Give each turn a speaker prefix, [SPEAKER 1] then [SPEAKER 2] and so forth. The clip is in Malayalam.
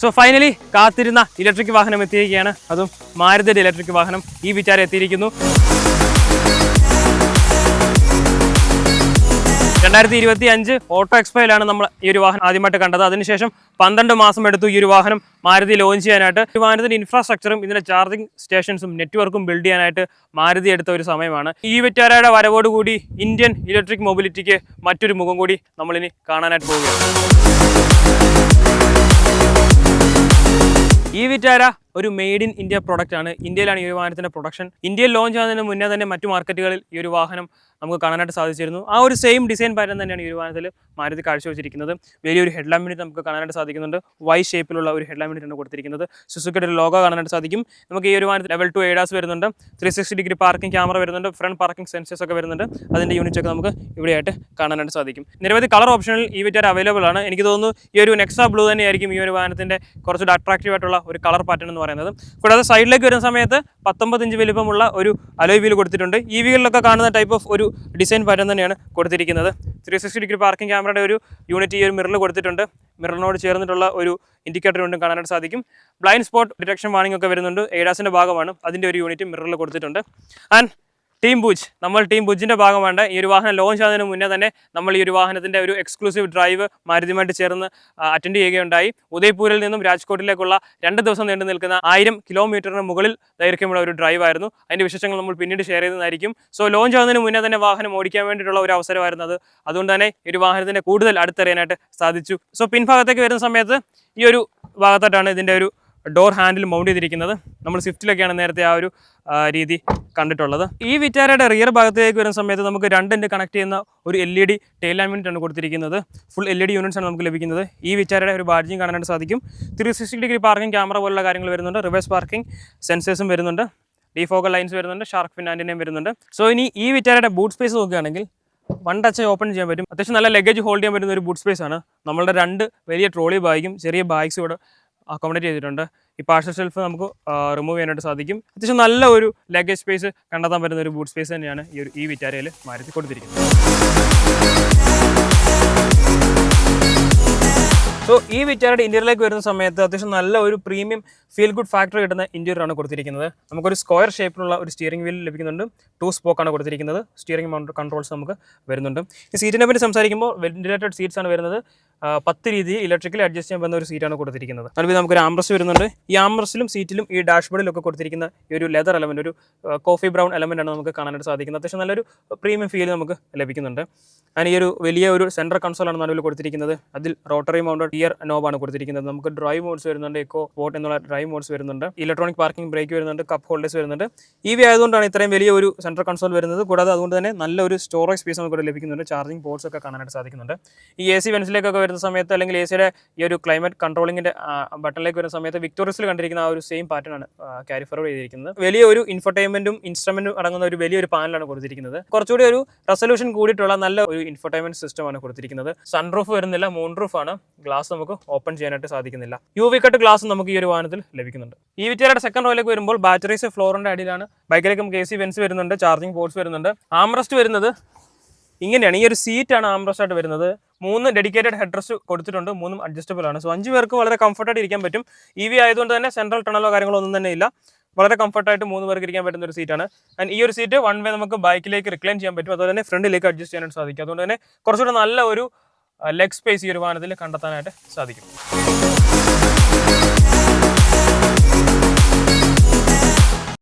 [SPEAKER 1] സോ ഫൈനലി കാത്തിരുന്ന ഇലക്ട്രിക് വാഹനം എത്തിയിരിക്കുകയാണ്. അതും മാരുതിയുടെ ഇലക്ട്രിക് വാഹനം ഈ വിറ്റാര എത്തിയിരിക്കുന്നു. 2025 ഓട്ടോ എക്സ്പോയിലാണ് നമ്മൾ ഈ ഒരു വാഹനം ആദ്യമായിട്ട് കണ്ടത്. അതിനുശേഷം 12 മാസം എടുത്തു ഈ ഒരു വാഹനം മാരുതി ലോഞ്ച് ചെയ്യാനായിട്ട്. ഈ വാഹനത്തിന്റെ ഇൻഫ്രാസ്ട്രക്ചറും ഇതിന്റെ ചാർജിംഗ് സ്റ്റേഷൻസും നെറ്റ്വർക്കും ബിൽഡ് ചെയ്യാനായിട്ട് മാരുതി എടുത്ത ഒരു സമയമാണ്. ഈ വിറ്റാരയുടെ വരവോടുകൂടി ഇന്ത്യൻ ഇലക്ട്രിക് മൊബിലിറ്റിക്ക് മറ്റൊരു മുഖം കൂടി നമ്മളിനി കാണാനായിട്ട് പോവുകയാണ്. ഈ വിറ്റാര ഒരു മെയ്ഡ് ഇൻ ഇന്ത്യ പ്രൊഡക്റ്റ് ആണ്. ഇന്ത്യയിലാണ് ഈ ഒരു വാഹനത്തിന്റെ പ്രൊഡക്ഷൻ. ഇന്ത്യയിൽ ലോഞ്ച് ആകുന്നതിന് മുന്നേ തന്നെ മറ്റു മാർക്കറ്റുകളിൽ ഈ ഒരു വാഹനം നമുക്ക് കാണാനായിട്ട് സാധിച്ചിരുന്നു. ആ ഒരു സെയിം ഡിസൈൻ പാറ്റേൺ തന്നെയാണ് ഈ ഒരു വാഹനത്തിൽ മാരുതി കാഴ്ചവെച്ചിരിക്കുന്നത്. വലിയൊരു ഹെഡ് ലാമ്പ് നമുക്ക് കാണാനായിട്ട് സാധിക്കുന്നുണ്ട്. വൈ ഷേപ്പിലുള്ള ഒരു ഹെഡ് ലാമ്പ് കൊടുത്തിരിക്കുന്നത്. സുസുക്കിയുടെ ഒരു ലോഗോ കാണാനായിട്ട് സാധിക്കും. നമുക്ക് ഈ ഒരു വാഹനത്തിൽ ലെവൽ 2 ADAS വരുന്നുണ്ട്. 360 ഡിഗ്രി പാർക്കിംഗ് ക്യാമറ വരുന്നുണ്ട്. ഫ്രണ്ട് പാർക്കിംഗ് സെൻസേഴ്സ് ഒക്കെ വരുന്നുണ്ട്. അതിന്റെ യൂണിറ്റ്സ് ഒക്കെ നമുക്ക് ഇവിടെയായിട്ട് കാണാനായിട്ട് സാധിക്കും. നിരവധി കളർ ഓപ്ഷനിൽ ഈ വിറ്റാര അവൈലബിൾ ആണ്. എനിക്ക് തോന്നുന്നു ഈ ഒരു നെക്സ ബ്ലൂ തന്നെയായിരിക്കും ഈ ഒരു വാഹനത്തിന്റെ കുറച്ചുകൂടി അട്രാക്റ്റീവ് ആയിട്ടുള്ള ഒരു കളർ പാറ്റേൺ എന്ന് പറയുന്നത്. കൂടാതെ സൈഡിലേക്ക് വരുന്ന സമയത്ത് 19 ഇഞ്ച് വലിപ്പമുള്ള ഒരു അലോയ് വീൽ കൊടുത്തിട്ടുണ്ട്. ഈ വീലിലൊക്കെ കാണുന്ന ടൈപ്പ് ഓഫ് ഒരു ഡിസൈൻ പാറ്റേൺ തന്നെയാണ് കൊടുത്തിരിക്കുന്നത്. 360 ഡിഗ്രി പാർക്കിംഗ് ക്യാമറയുടെ ഒരു യൂണിറ്റ് ഈ ഒരു മിററിൽ കൊടുത്തിട്ടുണ്ട്. മിററിനോട് ചേർന്നിട്ടുള്ള ഒരു ഇൻഡിക്കേറ്റർ കൊണ്ട് കാണാനായിട്ട് സാധിക്കും. ബ്ലൈൻഡ് സ്പോട്ട് ഡിറ്റക്ഷൻ വാർണിംഗ് ഒക്കെ വരുന്നുണ്ട്. ADASന്റെ ഭാഗമാണ്. അതിൻ്റെ ഒരു യൂണിറ്റ് മിററിൽ കൊടുത്തിട്ടുണ്ട്. ആൻഡ് ടീം ഭുജ്, നമ്മൾ ടീം ഭുജിൻ്റെ ഭാഗമാണ്. ഈ ഒരു വാഹനം ലോഞ്ച് ആകുന്നതിന് മുന്നേ തന്നെ നമ്മൾ ഈ ഒരു വാഹനത്തിൻ്റെ ഒരു എക്സ്ക്ലൂസീവ് ഡ്രൈവ് മാരുതിയുമായിട്ട് ചേർന്ന് അറ്റൻഡ് ചെയ്യുകയുണ്ടായി. ഉദയ്പൂരിൽ നിന്നും രാജ്കോട്ടിലേക്കുള്ള 2 ദിവസം നീണ്ടു നിൽക്കുന്ന 1000 കിലോമീറ്ററിന് മുകളിൽ ദൈർഘ്യമുള്ള ഒരു ഡ്രൈവ് ആയിരുന്നു. അതിൻ്റെ വിശേഷങ്ങൾ നമ്മൾ പിന്നീട് ഷെയർ ചെയ്യുന്നതായിരിക്കും. സോ ലോഞ്ച് ആകുന്നതിന് മുന്നേ തന്നെ വാഹനം ഓടിക്കാൻ വേണ്ടിയിട്ടുള്ള ഒരു അവസരമായിരുന്നു അത്. അതുകൊണ്ട് തന്നെ ഈ ഒരു വാഹനത്തിൻ്റെ കൂടുതൽ അടുത്തറിയാനായിട്ട് സാധിച്ചു. സോ പിൻഭാഗത്തേക്ക് വരുന്ന സമയത്ത് ഈ ഒരു ഭാഗത്തായിട്ടാണ് ഇതിൻ്റെ ഒരു ഡോർ ഹാൻഡിൽ മൗണ്ട് ചെയ്തിരിക്കുന്നത്. നമ്മൾ സ്വിഫ്റ്റിലൊക്കെയാണ് നേരത്തെ ആ ഒരു രീതി കണ്ടിട്ടുള്ളത്. ഈ വിറ്റാരയുടെ റിയർ ഭാഗത്തേക്ക് വരുന്ന സമയത്ത് നമുക്ക് 2 കണക്ട് ചെയ്യുന്ന ഒരു LED ടെയിൽ ലാമ്പ് യൂണിറ്റ് ആണ് കൊടുത്തിരിക്കുന്നത്. ഫുൾ LED യൂണിറ്റ്സ് ആണ് നമുക്ക് ലഭിക്കുന്നത്. ഈ വിറ്റാരയുടെ ഒരു ബാഡ്ജിങ് കാണാനായിട്ട് സാധിക്കും. 360 ഡിഗ്രി പാർക്കിംഗ് ക്യാമറ പോലുള്ള കാര്യങ്ങൾ വരുന്നുണ്ട്. റിവേഴ്സ് പാർക്കിംഗ് സെൻസേഴ്സും വരുന്നുണ്ട്. ഡിഫോക്കൽ ലൈൻസ് വരുന്നുണ്ട്. ഷാർക്ക് ഫിൻ ആന്റിനയും വരുന്നുണ്ട്. സോ ഇനി ഈ വിറ്റാരയുടെ ബൂട്ട് സ്പേസ് നോക്കുകയാണെങ്കിൽ 1 ടച്ച് ഓപ്പൺ ചെയ്യാൻ പറ്റും. അത്യാവശ്യം നല്ല ലഗേജ് ഹോൾഡ് ചെയ്യാൻ പറ്റുന്ന ഒരു ബൂട്ട് സ്പേസ് ആണ്. നമ്മളുടെ 2 വലിയ ട്രോളി ബാഗും ചെറിയ ബാഗ്സും ഇവിടെ അക്കോമഡേറ്റ് ചെയ്തിട്ടുണ്ട്. ഈ പാർസൽ ഷെൽഫ് നമുക്ക് റിമൂവ് ചെയ്യാനായിട്ട് സാധിക്കും. അത്യാവശ്യം നല്ല ഒരു ലഗേജ് സ്പേസ് കണ്ടെത്താൻ പറ്റുന്ന ഒരു ബൂട്ട് സ്പേസ് തന്നെയാണ് ഈ വിറ്റാരയിൽ മാരുതി കൊടുത്തിരിക്കുന്നത്. സോ ഈ വിറ്റാരയുടെ ഇന്റീരിയറിലേക്ക് വരുന്ന സമയത്ത് അത്യാവശ്യം നല്ല ഒരു പ്രീമിയം ഫീൽ ഗുഡ് ഫാക്ടർ കിട്ടുന്ന ഇന്റീരിയറാണ് കൊടുത്തിരിക്കുന്നത്. നമുക്കൊരു സ്ക്വയർ ഷേപ്പിലുള്ള ഒരു സ്റ്റിയറിംഗ് വീൽ ലഭിക്കുന്നുണ്ട്. 2 സ്പോക്കാണ് കൊടുത്തിരിക്കുന്നത്. സ്റ്റിയറിംഗ് മൗണ്ട് കൺട്രോൾസ് നമുക്ക് വരുന്നുണ്ട്. ഈ സീറ്റിനെ പറ്റി സംസാരിക്കുമ്പോൾ വെന്റിലേറ്റഡ് സീറ്റ്സ് ആണ് വരുന്നത്. 10 രീതിയിൽ ഇലക്ട്രിക്കലി അഡ്ജസ്റ്റ് ചെയ്യാൻ പറ്റുന്ന ഒരു സീറ്റാണ് കൊടുത്തിരിക്കുന്നത്. അതുപോലെ നമുക്കൊരു ആംബ്രസ്റ്റ് വരുന്നുണ്ട്. ഈ ആംബ്രസ്റ്റിലും സീറ്റിലും ഈ ഡാഷ്ബോർഡിലൊക്കെ കൊടുത്തിരിക്കുന്ന ഈ ഒരു ലെതർ എലമെന്റ്, ഒരു കോഫി ബ്രൗൺ എലമെന്റ് ആണ് നമുക്ക് കാണാനായിട്ട് സാധിക്കുന്നത്. അത്യാവശ്യം നല്ലൊരു പ്രീമിയം ഫീൽ നമുക്ക് ലഭിക്കുന്നുണ്ട്. അതിന് ഈ ഒരു വലിയ ഒരു സെൻട്രൽ കൺസോളാണ് നടുവിൽ കൊടുത്തിരിക്കുന്നത്. അതിൽ റോട്ടറി മൗണ്ടഡ് ഇയർ നോബാണ് കൊടുത്തിരിക്കുന്നത്. നമുക്ക് ഡ്രൈവ് മോഡ്സ് വരുന്നുണ്ട്. എക്കോ വോട്ട് എന്നുള്ള ഡ്രൈവ് മോഡ്സ് വരുന്നുണ്ട്. ഇലക്ട്രോണിക് പാർക്കിംഗ് ബ്രേക്ക് വരുന്നുണ്ട്. കപ്പ് ഹോൾഡേഴ്സ് വരുന്നുണ്ട്. EV ആയതുകൊണ്ടാണ് ഇത്രയും വലിയ ഒരു സെൻട്രൽ കൺസോൾ വരുന്നത്. കൂടാതെ അതുകൊണ്ട് തന്നെ നല്ലൊരു സ്റ്റോറേജ് സ്പേസ് നമുക്ക് ലഭിക്കുന്നുണ്ട്. ചാർജിംഗ് പോർട്സ് ഒക്കെ കാണാനായിട്ട് സാധിക്കുന്നുണ്ട്. ഈ AC വെന്റിലേക്കൊക്കെ വരുന്ന സമയത്ത് അല്ലെങ്കിൽ ACയുടെ ഈ ഒരു ക്ലൈമറ്റ് കൺട്രോളിങ്ങിന്റെ ബട്ടണിലേക്ക് വരുന്ന സമയത്ത് വിക്ടോറിയസിൽ കണ്ടിരിക്കുന്ന ആ ഒരു സെയിം പാറ്റേൺ ആണ് ക്യാരി ഫോർവേഡ് ചെയ്തിരിക്കുന്നത്. വലിയ ഒരു ഇൻഫർടൈൻമെന്റും ഇൻസ്ട്രുമെന്റും അടങ്ങുന്ന ഒരു വലിയൊരു പാനലാണ് കൊടുത്തിരിക്കുന്നത്. കുറച്ചുകൂടി ഒരു റെസൊല്യൂഷൻ കൂടിയിട്ടുള്ള നല്ല ഒരു ഇൻഫർടൈൻമെന്റ് സിസ്റ്റം ആണ് കൊടുത്തിരിക്കുന്നത്. സൺറൂഫ് വരുന്നില്ല, മൂൺറൂഫ് ആണ്. ഗ്ലാസ് നമുക്ക് ഓപ്പൺ ചെയ്യാനായിട്ട് സാധിക്കുന്നില്ല. UV കട്ട് ഗ്ലാസ് നമുക്ക് ഈ ഒരു വാഹനത്തിൽ ലഭിക്കുന്നുണ്ട്. ഈ വിറ്റാരയുടെ സെക്കൻഡ് റോയിലേക്ക് വരുമ്പോൾ ബാറ്ററീസ് ഫ്ലോറിന്റെ അടിയിലാണ്. ബൈക്കിലേക്ക് നമുക്ക് AC വെന്റ്സ് വരുന്നുണ്ട്. ചാർജിംഗ് പോർട്സ് വരുന്നുണ്ട്. ആംറസ്റ്റ് വരുന്നത് ഇങ്ങനെയാണ്. ഈ ഒരു സീറ്റാണ് ആംറസ്റ്റ് ആയിട്ട് വരുന്നത്. 3 ഡെഡിക്കേറ്റഡ് ഹെഡ് റെസ്റ്റ് കൊടുത്തിട്ടുണ്ട്. 3 അഡ്ജസ്റ്റബിൾ ആണ്. സോ 5 പേർക്ക് വളരെ കംഫർട്ടായിട്ട് ഇരിക്കാൻ പറ്റും. EV ആയതുകൊണ്ട് തന്നെ സെൻട്രൽ ടണലോ കാര്യങ്ങളോ ഒന്നും തന്നെ ഇല്ല. വളരെ കംഫർട്ടായിട്ട് 3 പേർക്ക് ഇരിക്കാൻ പറ്റുന്ന ഒരു സീറ്റാണ്. ആൻഡ് ഈ ഒരു സീറ്റ് 1 വേ നമുക്ക് ബൈക്കിലേക്ക് റിക്ലൈൻ ചെയ്യാൻ പറ്റും. അതുപോലെ തന്നെ ഫ്രണ്ടിലേക്ക് അഡ്ജസ്റ്റ് ചെയ്യാനായിട്ട് സാധിക്കും. അതുകൊണ്ട് തന്നെ കുറച്ചുകൂടെ നല്ല ഒരു ലെഗ് സ്പേസ് ഈ ഒരു വാഹനത്തിൽ കണ്ടെത്താനായിട്ട് സാധിക്കും.